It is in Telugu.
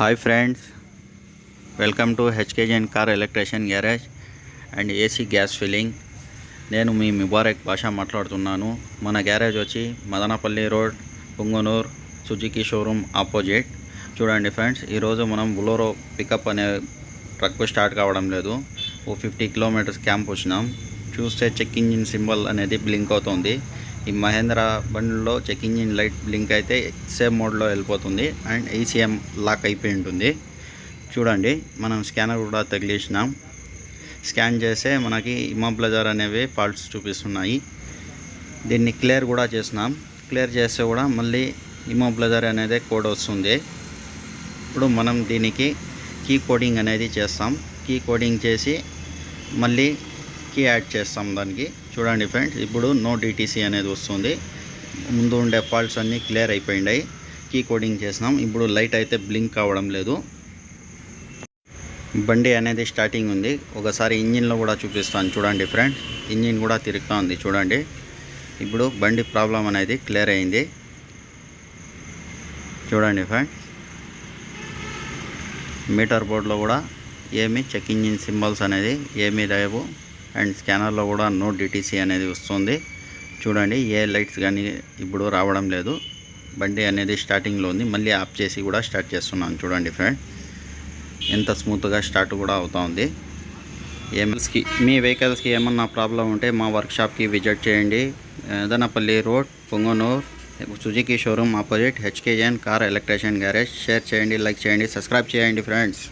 హాయ్ ఫ్రెండ్స్, వెల్కమ్ టు హెచ్కేజన్ car electrician garage and AC gas filling. నేను మీ ముబారక్ భాష మాట్లాడుతున్నాను. మన గ్యారేజ్ వచ్చి Madanapalle road, Punganur, Suzuki showroom opposite. చూడండి ఫ్రెండ్స్, ఈరోజు మనం బులోరో పికప్ అనే ట్రక్ స్టార్ట్ కావడం లేదు. 50 కిలోమీటర్స్ క్యాంప్ వచ్చినాం. చూస్తే చెక్ ఇంజిన్ సింబల్ అనేది బ్లింక్ అవుతుంది. ఈ మహేంద్ర బండిలో చెక్ ఇంజిన్ లైట్ బ్లింక్ అయితే సేమ్ మోడ్లో వెళ్ళిపోతుంది అండ్ ఈసీఎం లాక్ అయిపోయి ఉంటుంది. చూడండి, మనం స్కానర్ కూడా తగిలించినాం. స్కాన్ చేస్తే మనకి ఇమాబ్లజర్ అనేవి ఫాల్ట్స్ చూపిస్తున్నాయి. దీన్ని క్లియర్ కూడా చేసినాం. క్లియర్ చేస్తే కూడా మళ్ళీ ఇమాబ్లజర్ అనేది కోడ్ వస్తుంది. ఇప్పుడు మనం దీనికి కీ కోడింగ్ అనేది చేస్తాం. కీ కోడింగ్ చేసి మళ్ళీ కీ యాడ్ చేస్తాం దానికి. చూడండి ఫ్రెండ్స్, ఇప్పుడు నో డిటీసీ అనేది వస్తుంది. ముందు ఉండే ఫాల్ట్స్ అన్నీ క్లియర్ అయిపోయినాయి. కీ కోడింగ్ చేసినాం. ఇప్పుడు లైట్ అయితే బ్లింక్ అవ్వడం లేదు. బండి అనేది స్టార్టింగ్ ఉంది. ఒకసారి ఇంజిన్లో కూడా చూపిస్తాను. చూడండి ఫ్రెండ్స్, ఇంజిన్ కూడా తిరుగుతూ ఉంది. చూడండి, ఇప్పుడు బండి ప్రాబ్లం అనేది క్లియర్ అయింది. చూడండి ఫ్రెండ్స్, మీటర్ బోర్డులో కూడా ఏమీ చెక్ ఇంజిన్ సింబల్స్ అనేది ఏమీ లేవు అండ్ స్కానర్లో కూడా నో డిటీసీ అనేది వస్తుంది. చూడండి, ఏ లైట్స్ కానీ ఇప్పుడు రావడం లేదు. బండి అనేది స్టార్టింగ్లో ఉంది. మళ్ళీ ఆఫ్ చేసి కూడా స్టార్ట్ చేస్తున్నాను. చూడండి ఫ్రెండ్, ఎంత స్మూత్గా స్టార్ట్ కూడా అవుతూ ఉంది. మీ వెహికల్స్కి ఏమన్నా ప్రాబ్లం ఉంటే మా వర్క్షాప్కి విజిట్ చేయండి. Madanapalle road, Punganur, Suzuki showroom opposite, హెచ్కేజన్ కార్ ఎలక్ట్రీషియన్ గ్యారేజ్. షేర్ చేయండి, లైక్ చేయండి, సబ్స్క్రైబ్ చేయండి ఫ్రెండ్స్.